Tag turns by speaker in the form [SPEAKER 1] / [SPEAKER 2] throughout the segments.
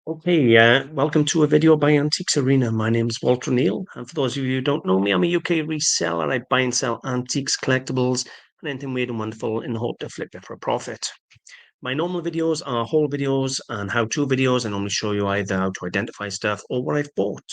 [SPEAKER 1] Okay, welcome to a video by Antiques Arena. My name is Walter Neal, and for those of you who don't know me, I'm a UK reseller. I buy and sell antiques, collectibles, and anything weird and wonderful in the hope to flip it for a profit. My normal videos are haul videos and how-to videos. I normally show you either how to identify stuff or what I've bought,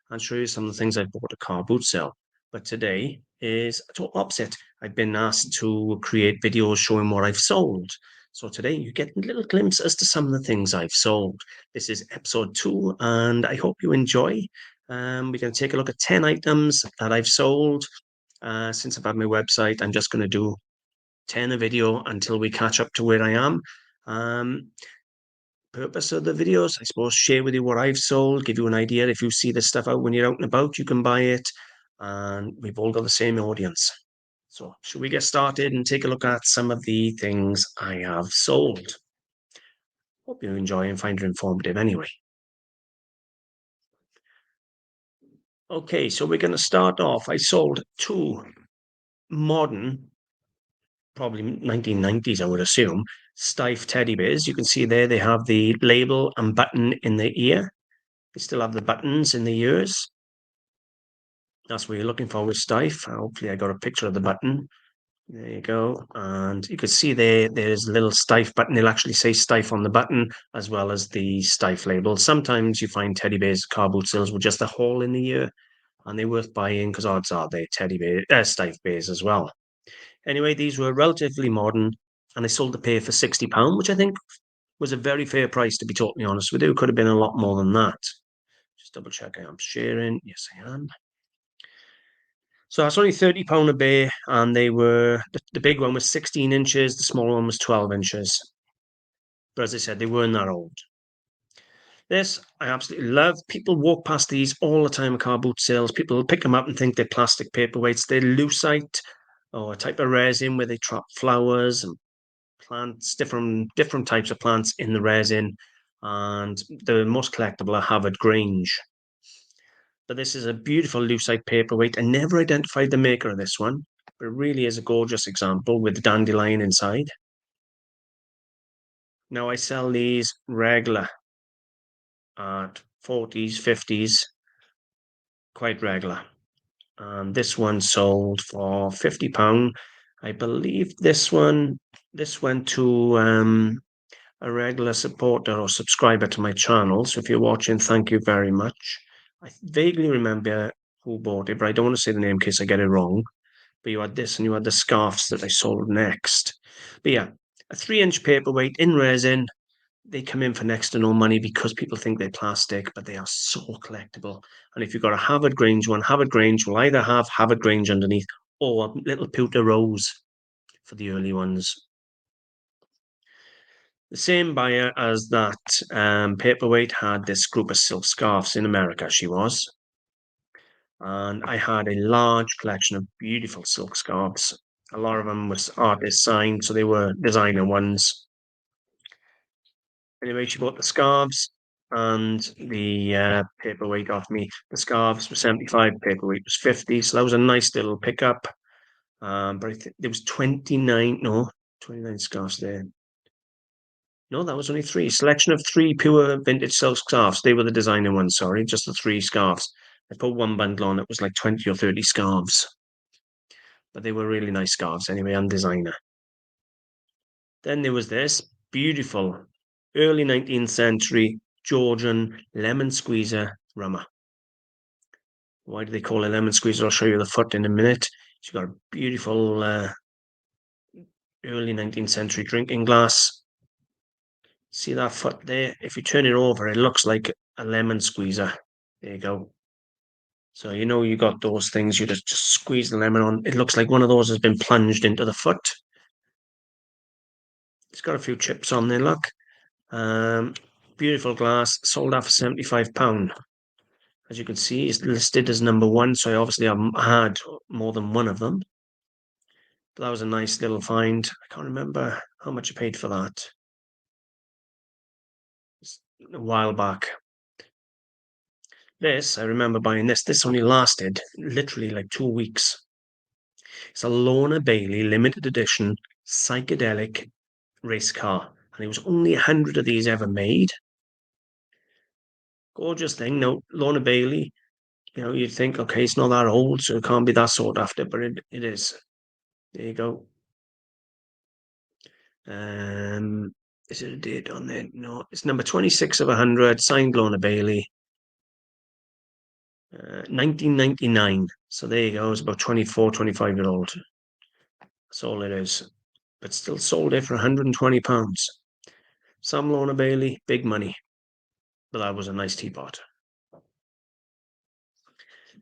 [SPEAKER 1] and show you some of the things I've bought at car boot sale. But today is a total opposite. I've been asked to create videos showing what I've sold. So today you get a little glimpse as to some of the things I've sold. This is episode 2, and I hope you enjoy. We're going to take a look at 10 items that I've sold since I've had my website. I'm just going to do 10 a video until we catch up to where I am. Um, Purpose of the videos, I suppose, share with you what I've sold, give you an idea. If you see this stuff out when you're out and about, you can buy it, and we've all got the same audience. So should we get started and take a look at some of the things I have sold? Hope you enjoy and find it informative anyway. Okay, so we're going to start off. I sold two modern, probably 1990s, I would assume, Steiff teddy bears. You can see there they have the label and button in the ear. They still have the buttons in the ears. That's what you're looking for with Steiff. Hopefully I got a picture of the button. There you go. And you can see there's a little Steiff button. It'll actually say Steiff on the button as well as the Steiff label. Sometimes you find teddy bears, car boot sales with just a hole in the ear, and they're worth buying because odds are they're Steiff bears as well. Anyway, these were relatively modern, and I sold the pair for £60, which I think was a very fair price, to be totally honest with you. It could have been a lot more than that. Just double check I am sharing. Yes, I am. So that's only £30 a bear, and they were the big one was 16 inches, the small one was 12 inches. But as I said, they weren't that old. This I absolutely love. People walk past these all the time at car boot sales. People pick them up and think they're plastic paperweights. They're lucite, or a type of resin where they trap flowers and plants, different types of plants in the resin. And the most collectible are Harvard Grange. But this is a beautiful lucite paperweight. I never identified the maker of this one, but it really is a gorgeous example with the dandelion inside. Now I sell these regular at 40s, 50s, quite regular. And this one sold for £50. I believe this went to a regular supporter or subscriber to my channel. So if you're watching, thank you very much. I vaguely remember who bought it, but I don't want to say the name in case I get it wrong. But you had this and you had the scarves that I sold next. But yeah, a 3-inch paperweight in resin. They come in for next to no money because people think they're plastic, but they are so collectible. And if you've got a Harvard Grange one, Harvard Grange will either have Harvard Grange underneath or a little pewter rose for the early ones. The same buyer as that paperweight had this group of silk scarves in America, she was. And I had a large collection of beautiful silk scarves. A lot of them was artist signed, so they were designer ones. Anyway, she bought the scarves and the paperweight off me. The scarves were 75, paperweight was 50, so that was a nice little pickup. But I think there was 29 scarves there. No, that was only three. Selection of three pure vintage silk scarves. They were the designer ones, sorry, just the three scarves. I put one bundle on, it was like 20 or 30 scarves. But they were really nice scarves anyway, and designer. Then there was this beautiful early 19th century Georgian lemon squeezer rummer. Why do they call it lemon squeezer? I'll show you the foot in a minute. She's got a beautiful early 19th century drinking glass. See that foot there? If you turn it over, it looks like a lemon squeezer. There you go. So you know you got those things, you just squeeze the lemon on. It looks like one of those has been plunged into the foot. It's got a few chips on there, look. Beautiful glass, sold out for £75. As you can see, it's listed as number one, so I obviously have had more than one of them. But that was a nice little find. I can't remember how much I paid for that. It's a while back. This, I remember buying this. This only lasted literally like 2 weeks. It's a Lorna Bailey limited edition psychedelic race car. And there was only 100 of these ever made. Gorgeous thing. Now, Lorna Bailey, you'd think, okay, it's not that old, so it can't be that sought after, but it is. There you go. Um, is it a date on there? No, it's number 26 of 100, signed Lorna Bailey, 1999. So there you go. It's about 24, 25-year old. That's all it is. But still sold it for £120. Some Lorna Bailey, big money. But that was a nice teapot.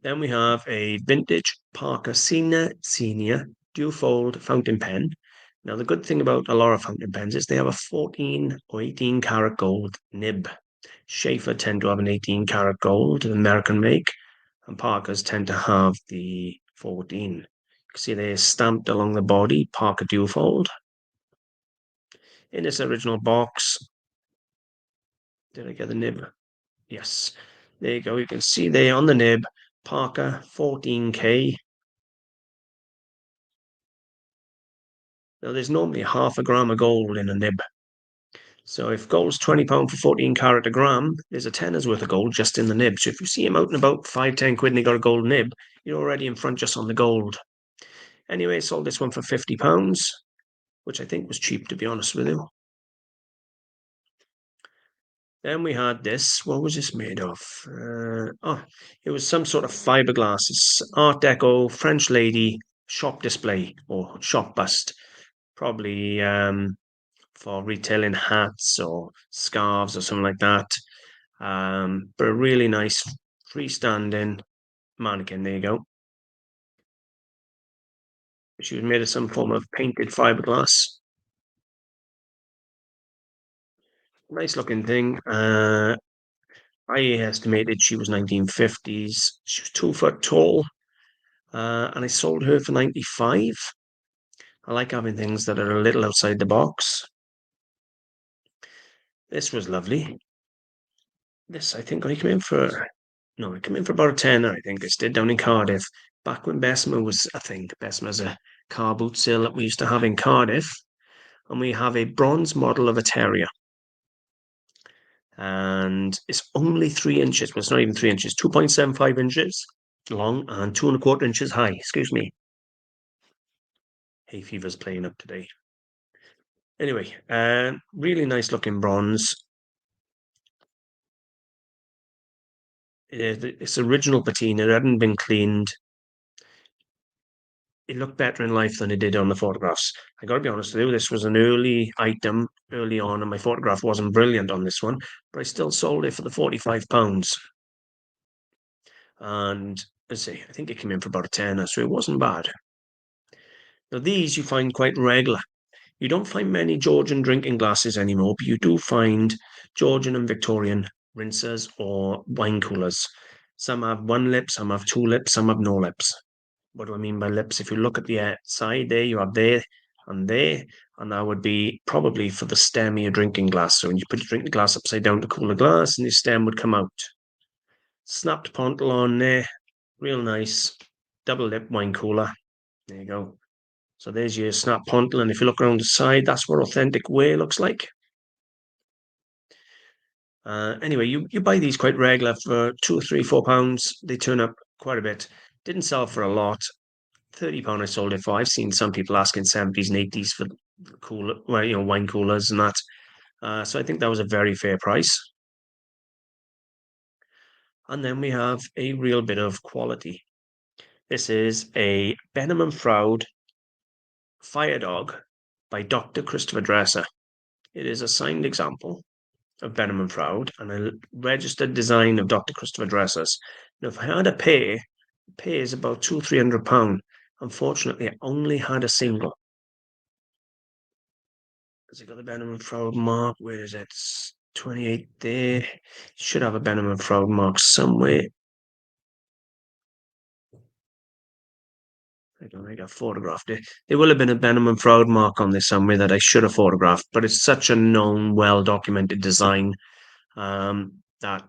[SPEAKER 1] Then we have a vintage Parker Senior dual-fold fountain pen. Now, the good thing about a lot of fountain pens is they have a 14 or 18 karat gold nib. Schaefer tend to have an 18 karat gold, an American make, and Parkers tend to have the 14. You can see they're stamped along the body, Parker dual-fold. In this original box, did I get the nib? Yes. There you go. You can see there on the nib, Parker 14K. Now, there's normally half a gram of gold in a nib. So if gold's £20 for 14 carat a gram, there's a tenner's worth of gold just in the nib. So if you see him out and about 5-10 quid and he got a gold nib, you're already in front just on the gold. Anyway, sold this one for £50, which I think was cheap, to be honest with you. Then we had this. What was this made of? It was some sort of fiberglass. It's Art Deco French lady shop display or shop bust. Probably for retailing hats or scarves or something like that. But a really nice freestanding mannequin. There you go. She was made of some form of painted fiberglass. Nice looking thing. I estimated she was 1950s. She was 2 foot tall, and I sold her for 95. I like having things that are a little outside the box. This was lovely. This, I think, I came in for no, I came in for about a tenner. I think I did down in Cardiff back when Bessemer was. I think Bessemer's a car boot sale that we used to have in Cardiff, and we have a bronze model of a terrier, and it's only 3 inches. Well, it's not even 3 inches. 2.75 inches long and 2.25 inches high. Excuse me. Hay fever's playing up today. Anyway, really nice looking bronze. It's original patina. It hadn't been cleaned. It looked better in life than it did on the photographs. I got to be honest with you, this was an early item early on, and my photograph wasn't brilliant on this one, but I still sold it for the £45. And let's see, I think it came in for about a tenner, so it wasn't bad. Now, these you find quite regular. You don't find many Georgian drinking glasses anymore, but you do find Georgian and Victorian rinsers or wine coolers. Some have one lip, some have two lips, some have no lips. What do I mean by lips? If you look at the side there, you have there, and that would be probably for the stem of your drinking glass. So when you put your drinking glass upside down to cool the glass, and your stem would come out. Snapped pontle on there, real nice. Double lip wine cooler. There you go. So there's your snap pontle, and if you look around the side, that's what authentic wear looks like. Anyway, you buy these quite regular for £2, £3, £4. They turn up quite a bit. Didn't sell for a lot. £30 I sold it for. I've seen some people asking 70s and 80s for cooler, well, wine coolers and that. So I think that was a very fair price. And then we have a real bit of quality. This is a Benham and Froud Fire Dog by Dr. Christopher Dresser. It is a signed example of Benham and Froud and a registered design of Dr. Christopher Dresser's. Now, if I had a pair is about £200-300. Unfortunately, I only had a single. Has it got the Benham and Froud mark? Where is it? It's 28 there. Should have a Benham and Froud mark somewhere. I don't think I photographed it. There will have been a Benham and Froud mark on this somewhere that I should have photographed, but it's such a known, well-documented design that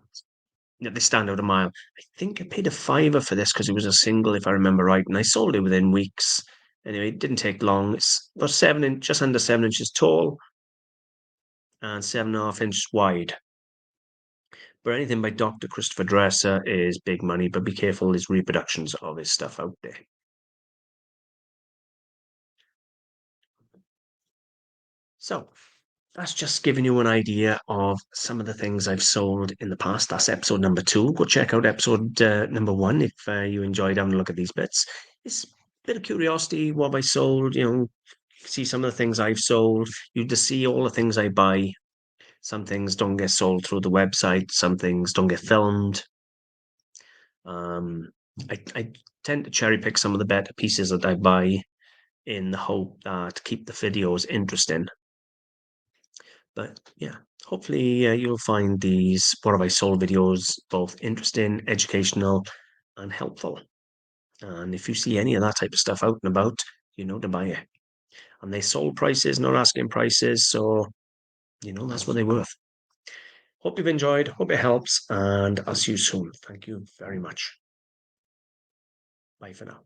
[SPEAKER 1] they stand out a mile. I think I paid a fiver for this because it was a single, if I remember right, and I sold it within weeks. Anyway, it didn't take long. It's about just under 7 inches tall and 7.5 inches wide. But anything by Dr. Christopher Dresser is big money, but be careful, there's reproductions of his stuff out there. So that's just giving you an idea of some of the things I've sold in the past. That's episode number 2. Go check out episode number 1 if you enjoyed having a look at these bits. It's a bit of curiosity, what have I sold, see some of the things I've sold. You just see all the things I buy. Some things don't get sold through the website. Some things don't get filmed. Um, I tend to cherry pick some of the better pieces that I buy in the hope that keep the videos interesting. But yeah, hopefully you'll find these What Have I Sold videos both interesting, educational, and helpful. And if you see any of that type of stuff out and about, you know to buy it. And they sold prices, not asking prices, so that's what they're worth. Hope you've enjoyed, hope it helps, and I'll see you soon. Thank you very much. Bye for now.